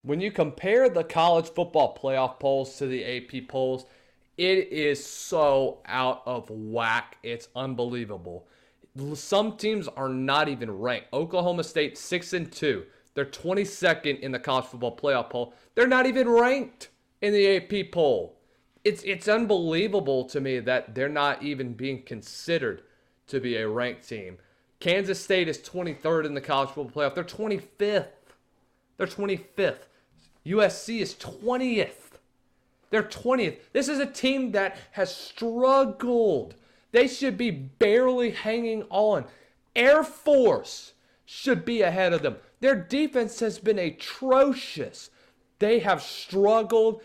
When you compare the college football playoff polls to the AP polls, it is so out of whack. It's unbelievable. Some teams are not even ranked. Oklahoma State 6-2. They're 22nd in the college football playoff poll. They're not even ranked in the AP poll. It's unbelievable to me that they're not even being considered to be a ranked team. Kansas State is 23rd in the college football playoff. They're 25th. They're 25th. USC is 20th. They're 20th. This is a team that has struggled. They should be barely hanging on. Air Force should be ahead of them. Their defense has been atrocious. They have struggled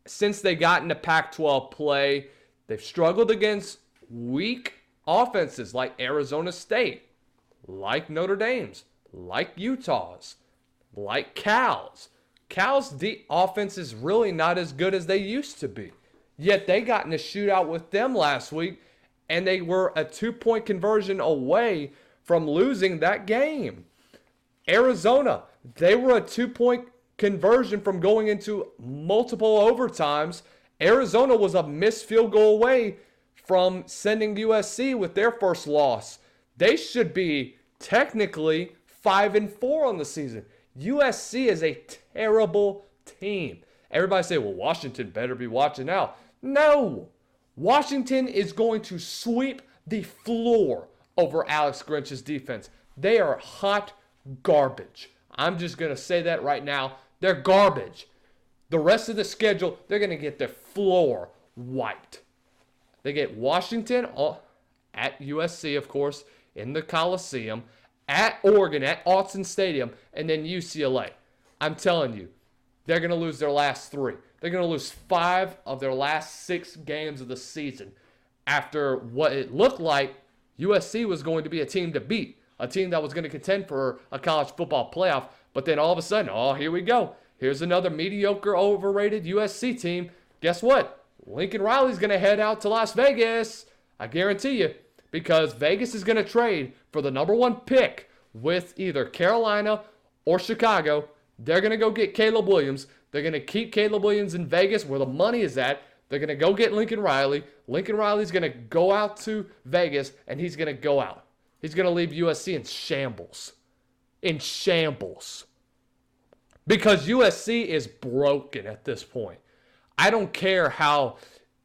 since they got into Pac-12 play. They've struggled against weak offenses like Arizona State, like Notre Dame's, like Utah's, like Cal's. Cal's offense is really not as good as they used to be. Yet they got in a shootout with them last week, and they were a 2-point conversion away from losing that game. Arizona, they were a 2-point conversion from going into multiple overtimes. Arizona was a missed field goal away from sending USC with their first loss. They should be technically 5-4 on the season. USC is a terrible team. Everybody say, well, Washington better be watching out. No. Washington is going to sweep the floor over Alex Grinch's defense. They are hot garbage. I'm just going to say that right now. They're garbage. The rest of the schedule, they're going to get their floor wiped. They get Washington at USC, of course, in the Coliseum, at Oregon, at Autzen Stadium, and then UCLA. I'm telling you, they're going to lose their last 3. They're going to lose 5 of their last 6 games of the season after what it looked like USC was going to be a team to beat, a team that was going to contend for a college football playoff. But then all of a sudden, oh, here we go. Here's another mediocre, overrated USC team. Guess what? Lincoln Riley's going to head out to Las Vegas. I guarantee you. Because Vegas is going to trade for the number 1 pick with either Carolina or Chicago. They're going to go get Caleb Williams. They're going to keep Caleb Williams in Vegas where the money is at. They're going to go get Lincoln Riley. Lincoln Riley's going to go out to Vegas, and he's going to go out. He's going to leave USC in shambles. In shambles. Because USC is broken at this point. I don't care how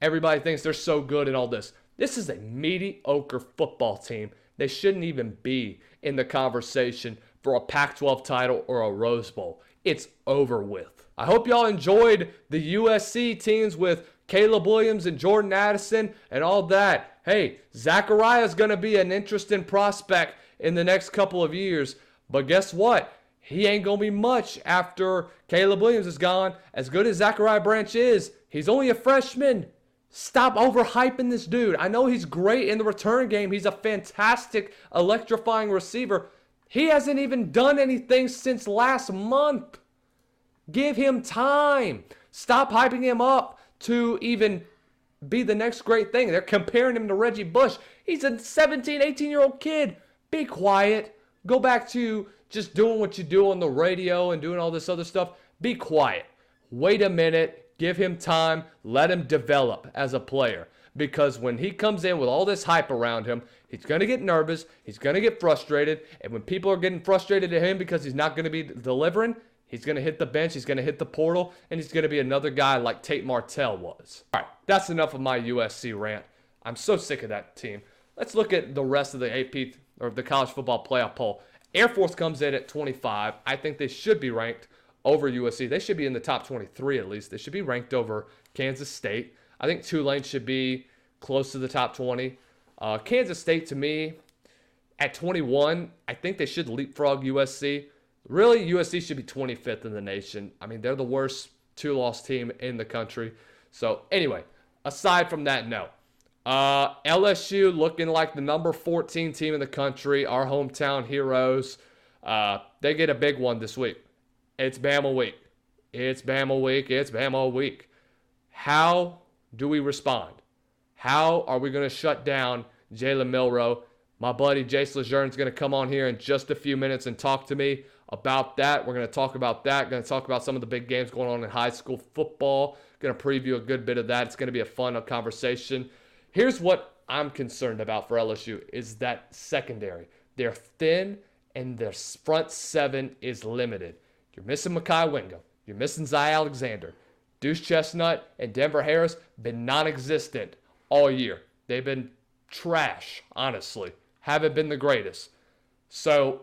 everybody thinks they're so good and all this. This is a mediocre football team. They shouldn't even be in the conversation for a Pac-12 title or a Rose Bowl. It's over with. I hope y'all enjoyed the USC teams with Caleb Williams and Jordan Addison and all that. Hey, Zachariah's going to be an interesting prospect in the next couple of years. But guess what? He ain't going to be much after Caleb Williams is gone. As good as Zachariah Branch is, he's only a freshman. Stop overhyping this dude. I know he's great in the return game. He's a fantastic, electrifying receiver. He hasn't even done anything since last month. Give him time. Stop hyping him up to even be the next great thing. They're comparing him to Reggie Bush. He's a 17, 18-year-old kid. Be quiet. Go back to just doing what you do on the radio and doing all this other stuff. Be quiet. Wait a minute. Give him time. Let him develop as a player. Because when he comes in with all this hype around him, he's going to get nervous. He's going to get frustrated. And when people are getting frustrated at him because he's not going to be delivering, he's going to hit the bench. He's going to hit the portal. And he's going to be another guy like Tate Martell was. All right, that's enough of my USC rant. I'm so sick of that team. Let's look at the rest of the AP or the college football playoff poll. Air Force comes in at 25. I think they should be ranked over USC. They should be in the top 23 at least. They should be ranked over Kansas State. I think Tulane should be close to the top 20. Kansas State, to me, at 21, I think they should leapfrog USC. Really, USC should be 25th in the nation. I mean, they're the worst 2-loss team in the country. So, anyway, aside from that, no. LSU looking like the number 14 team in the country, our hometown heroes. They get a big one this week. It's Bama week. It's Bama week. It's Bama week. How do we respond? How are we going to shut down Jalen Milroe? My buddy Jace Lejeune is going to come on here in just a few minutes and talk to me about that. We're going to talk about that. Going to talk about some of the big games going on in high school football. Going to preview a good bit of that. It's going to be a fun conversation. Here's what I'm concerned about for LSU is that secondary. They're thin and their front seven is limited. You're missing Mekhi Wingo. You're missing Zy Alexander. Deuce Chestnut and Denver Harris been non-existent all year. They've been trash, honestly. Haven't been the greatest. So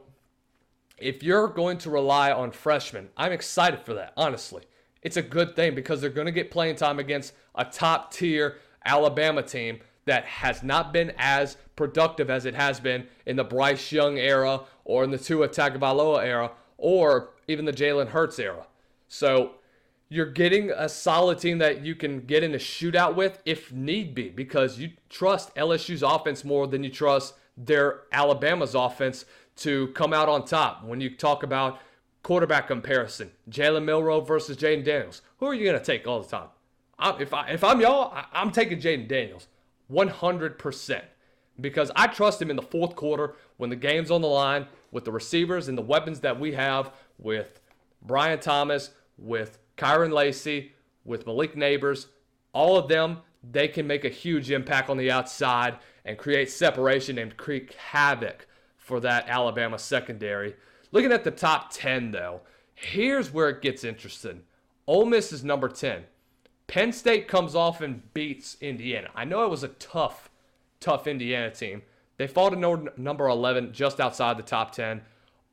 if you're going to rely on freshmen, I'm excited for that, honestly. It's a good thing because they're going to get playing time against a top-tier Alabama team that has not been as productive as it has been in the Bryce Young era or in the Tua Tagovailoa era or even the Jalen Hurts era. So you're getting a solid team that you can get in a shootout with if need be because you trust LSU's offense more than you trust their Alabama's offense to come out on top. When you talk about quarterback comparison, Jalen Milroe versus Jaden Daniels, who are you going to take all the time? If I'm y'all, I'm taking Jaden Daniels 100% because I trust him in the fourth quarter when the game's on the line with the receivers and the weapons that we have with Brian Thomas, with Kyron Lacey, with Malik Neighbors. All of them, they can make a huge impact on the outside and create separation and create havoc for that Alabama secondary. Looking at the top 10, though, here's where it gets interesting. Ole Miss is number 10. Penn State comes off and beats Indiana. I know it was a tough Indiana team. They fall to number 11, just outside the top 10.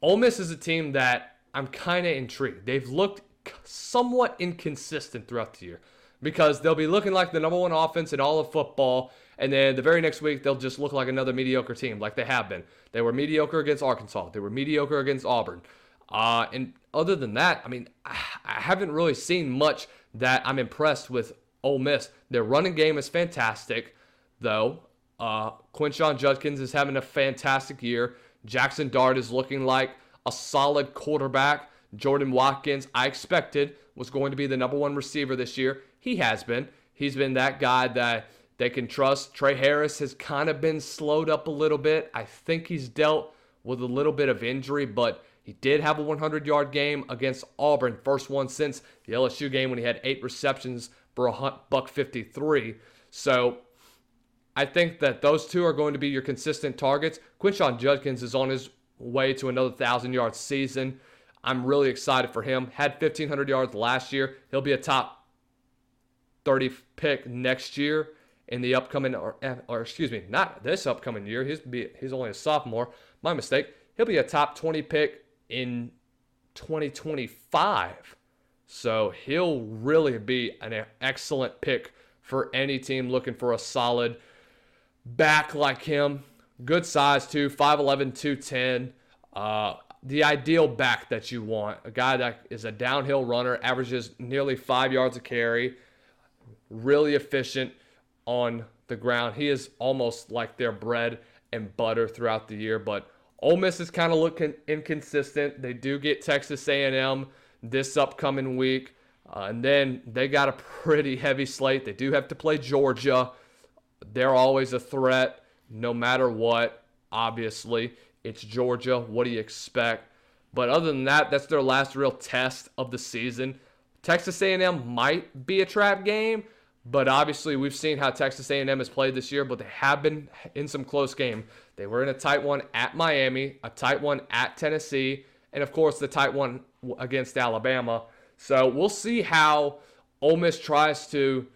Ole Miss is a team that I'm kind of intrigued. They've looked somewhat inconsistent throughout the year because they'll be looking like the number one offense in all of football, and then the very next week they'll just look like another mediocre team like they have been. They were mediocre against Arkansas. They were mediocre against Auburn. And other than that, I mean, I haven't really seen much that I'm impressed with Ole Miss. Their running game is fantastic, though. Quinshon Judkins is having a fantastic year. Jackson Dart is looking like a solid quarterback. Jordan Watkins, I expected, was going to be the number one receiver this year. He has been. He's been that guy that they can trust. Trey Harris has kind of been slowed up a little bit. I think he's dealt with a little bit of injury, but he did have a 100-yard game against Auburn, first one since the LSU game when he had 8 receptions for $153. So I think that those two are going to be your consistent targets. Quinshon Judkins is on his way to another 1,000-yard season. I'm really excited for him. Had 1,500 yards last year. He'll be a top 30 pick next year in the upcoming, or excuse me, not this upcoming year. He's only a sophomore. My mistake. He'll be a top 20 pick in 2025. So he'll really be an excellent pick for any team looking for a solid back like him. Good size too, 5'11", 210. The ideal back that you want. A guy that is a downhill runner, averages nearly 5 yards a carry, really efficient on the ground. He is almost like their bread and butter throughout the year, but Ole Miss is kind of looking inconsistent. They do get Texas A&M this upcoming week, and then they got a pretty heavy slate. They do have to play Georgia. They're always a threat no matter what, obviously. It's Georgia. What do you expect? But other than that, that's their last real test of the season. Texas A&M might be a trap game, but obviously we've seen how Texas A&M has played this year, but they have been in some close game. They were in a tight one at Miami, a tight one at Tennessee, and of course the tight one against Alabama. So we'll see how Ole Miss tries to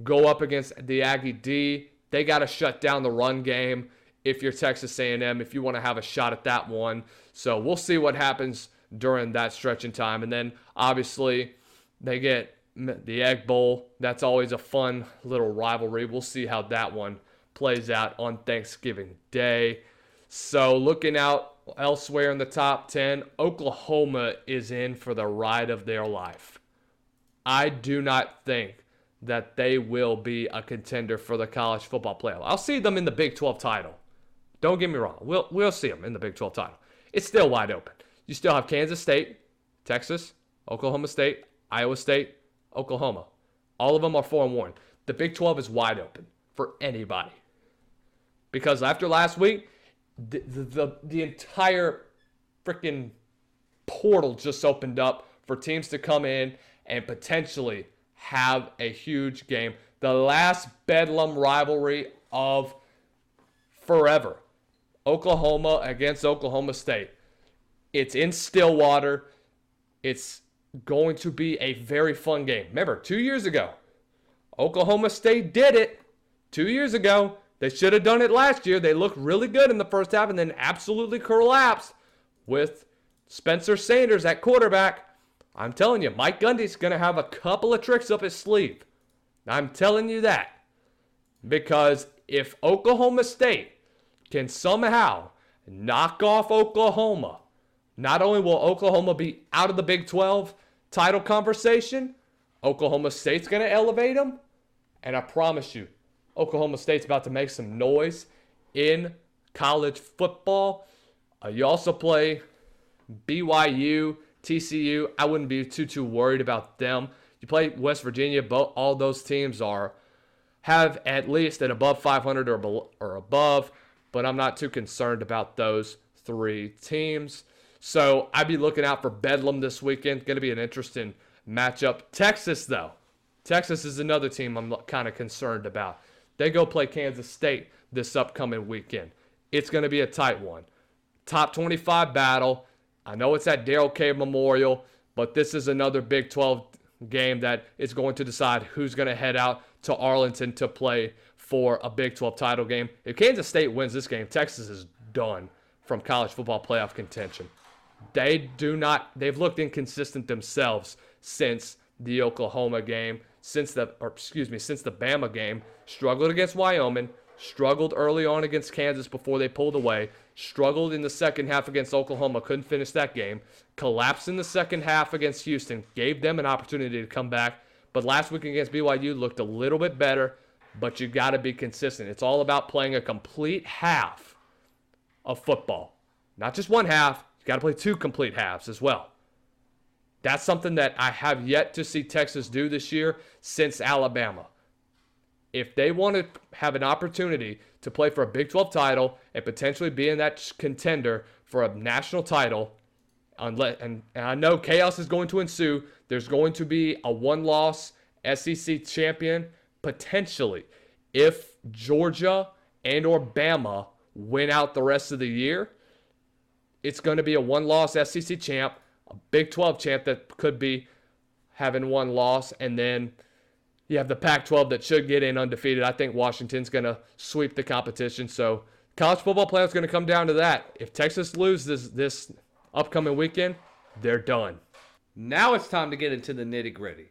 go up against the Aggie D. They got to shut down the run game if you're Texas A&M, if you want to have a shot at that one. So we'll see what happens during that stretch in time. And then obviously they get the Egg Bowl. That's always a fun little rivalry. We'll see how that one plays out on Thanksgiving Day. So looking out elsewhere in the top 10, Oklahoma is in for the ride of their life. I do not think that they will be a contender for the college football playoff. I'll see them in the Big 12 title. Don't get me wrong. We'll see them in the Big 12 title. It's still wide open. You still have Kansas State, Texas, Oklahoma State, Iowa State, Oklahoma. All of them are 4-1. The Big 12 is wide open for anybody. Because after last week, the entire freaking portal just opened up for teams to come in and potentially have a huge game. The last Bedlam rivalry of forever. Oklahoma against Oklahoma State. It's in Stillwater. It's going to be a very fun game. Remember, 2 years ago, Oklahoma State did it. 2 years ago. They should have done it last year. They looked really good in the first half and then absolutely collapsed with Spencer Sanders at quarterback. I'm telling you, Mike Gundy's going to have a couple of tricks up his sleeve. I'm telling you that. Because if Oklahoma State can somehow knock off Oklahoma, not only will Oklahoma be out of the Big 12 title conversation, Oklahoma State's going to elevate them. And I promise you, Oklahoma State's about to make some noise in college football. You also play BYU, TCU. I wouldn't be too worried about them. You play West Virginia. All those teams have at least an above 500 or above, but I'm not too concerned about those three teams. So I'd be looking out for Bedlam this weekend. Going to be an interesting matchup. Texas, though. Texas is another team I'm kind of concerned about. They go play Kansas State this upcoming weekend. It's going to be a tight one. Top 25 battle. I know it's at Darrell K Memorial, but this is another Big 12 game that is going to decide who's going to head out to Arlington to play for a Big 12 title game. If Kansas State wins this game, Texas is done from college football playoff contention. They've looked inconsistent themselves since the Oklahoma game, since the Bama game. Struggled against Wyoming, struggled early on against Kansas before they pulled away, struggled in the second half against Oklahoma, couldn't finish that game, collapsed in the second half against Houston, gave them an opportunity to come back, but last week against BYU looked a little bit better, but you got to be consistent. It's all about playing a complete half of football. Not just one half, you got to play two complete halves as well. That's something that I have yet to see Texas do this year since Alabama. If they want to have an opportunity to play for a Big 12 title and potentially be in that contender for a national title, and I know chaos is going to ensue, there's going to be a one-loss SEC champion, potentially, if Georgia and or Bama win out the rest of the year. It's going to be a one-loss SEC champ, a Big 12 champ that could be having one loss, and then you have the Pac-12 that should get in undefeated. I think Washington's going to sweep the competition. So college football playoff is going to come down to that. If Texas loses this upcoming weekend, they're done. Now it's time to get into the nitty-gritty.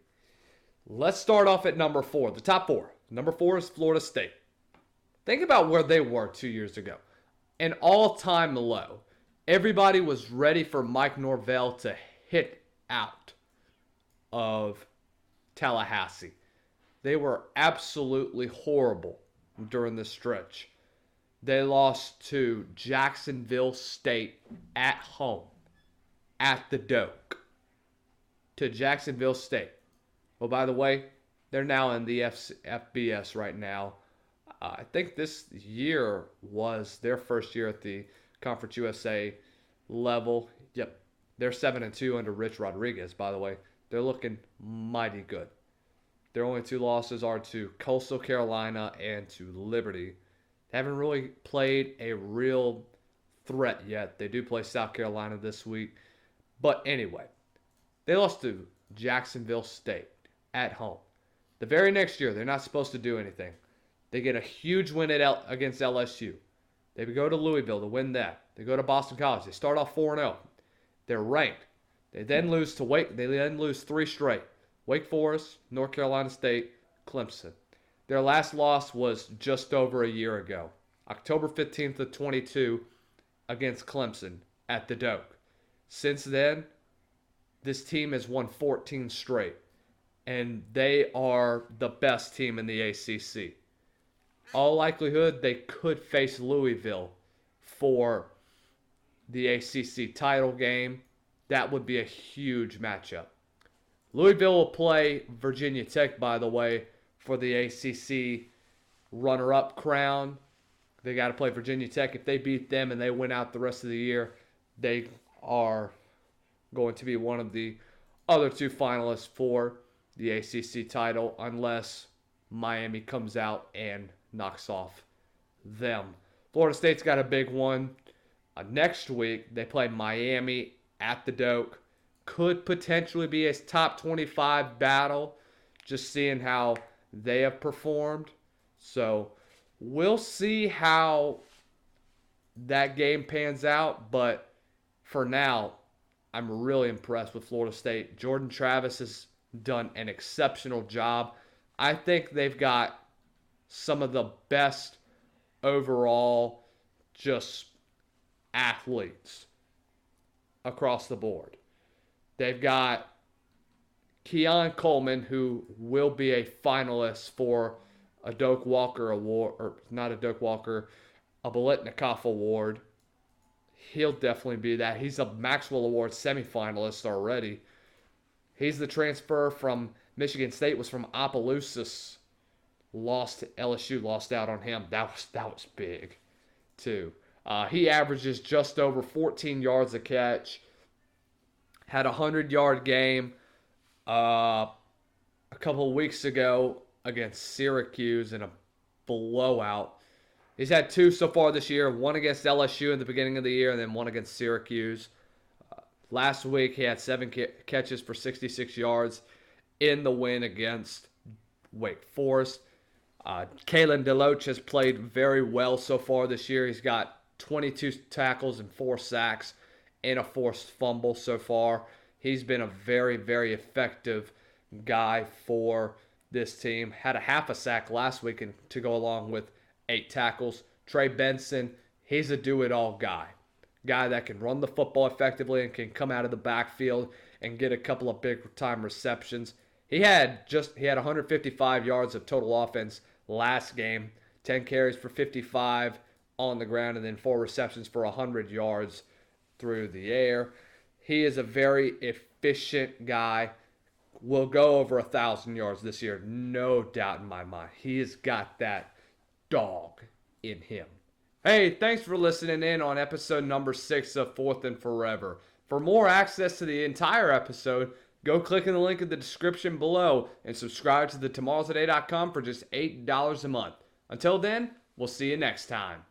Let's start off at number 4, the top 4. Number 4 is Florida State. Think about where they were 2 years ago. An all-time low. Everybody was ready for Mike Norvell to hit out of Tallahassee. They were absolutely horrible during this stretch. They lost to Jacksonville State at home, at the Doak, to Jacksonville State. Well, by the way, they're now in the FBS right now. I think this year was their first year at the Conference USA level. Yep, they're 7-2 under Rich Rodriguez, by the way. They're looking mighty good. Their only 2 losses are to Coastal Carolina and to Liberty. They haven't really played a real threat yet. They do play South Carolina this week. But anyway, they lost to Jacksonville State at home. The very next year, they're not supposed to do anything. They get a huge win against LSU. They go to Louisville to win that. They go to Boston College. They start off 4-0. They're ranked. They then lose to They then lose 3 straight. Wake Forest, North Carolina State, Clemson. Their last loss was just over a year ago, October 15th of 22 against Clemson at the Doak. Since then, this team has won 14 straight, and they are the best team in the ACC. All likelihood, they could face Louisville for the ACC title game. That would be a huge matchup. Louisville will play Virginia Tech, by the way, for the ACC runner-up crown. They got to play Virginia Tech. If they beat them and they win out the rest of the year, they are going to be one of the other two finalists for the ACC title unless Miami comes out and knocks off them. Florida State's got a big one. Next week, they play Miami at the Doak. Could potentially be a top 25 battle, just seeing how they have performed. So we'll see how that game pans out. But for now, I'm really impressed with Florida State. Jordan Travis has done an exceptional job. I think they've got some of the best overall just athletes across the board. They've got Keon Coleman, who will be a finalist for a Doak Walker Award, or not a Doak Walker, a Biletnikoff Award. He'll definitely be that. He's a Maxwell Award semifinalist already. He's the transfer from Michigan State, was from Opelousas. Lost to LSU, lost out on him. That was big, too. He averages just over 14 yards a catch. Had a 100-yard game a couple of weeks ago against Syracuse in a blowout. He's had two so far this year, one against LSU in the beginning of the year and then one against Syracuse. Last week, he had 7 catches for 66 yards in the win against Wake Forest. Kalen DeLoach has played very well so far this year. He's got 22 tackles and 4 sacks and a forced fumble so far. He's been a very, very effective guy for this team. Had a half a sack last week to go along with 8 tackles. Trey Benson, he's a do-it-all guy. Guy that can run the football effectively and can come out of the backfield and get a couple of big-time receptions. He had 155 yards of total offense last game, 10 carries for 55 on the ground, and then 4 receptions for 100 yards through the air. He is a very efficient guy. Will go over 1,000 yards this year, no doubt in my mind. He has got that dog in him. Hey, thanks for listening in on episode number 6 of Fourth and Forever. For more access to the entire episode, go click in the link in the description below and subscribe to the tomorrowstoday.com for just $8 a month. Until then, we'll see you next time.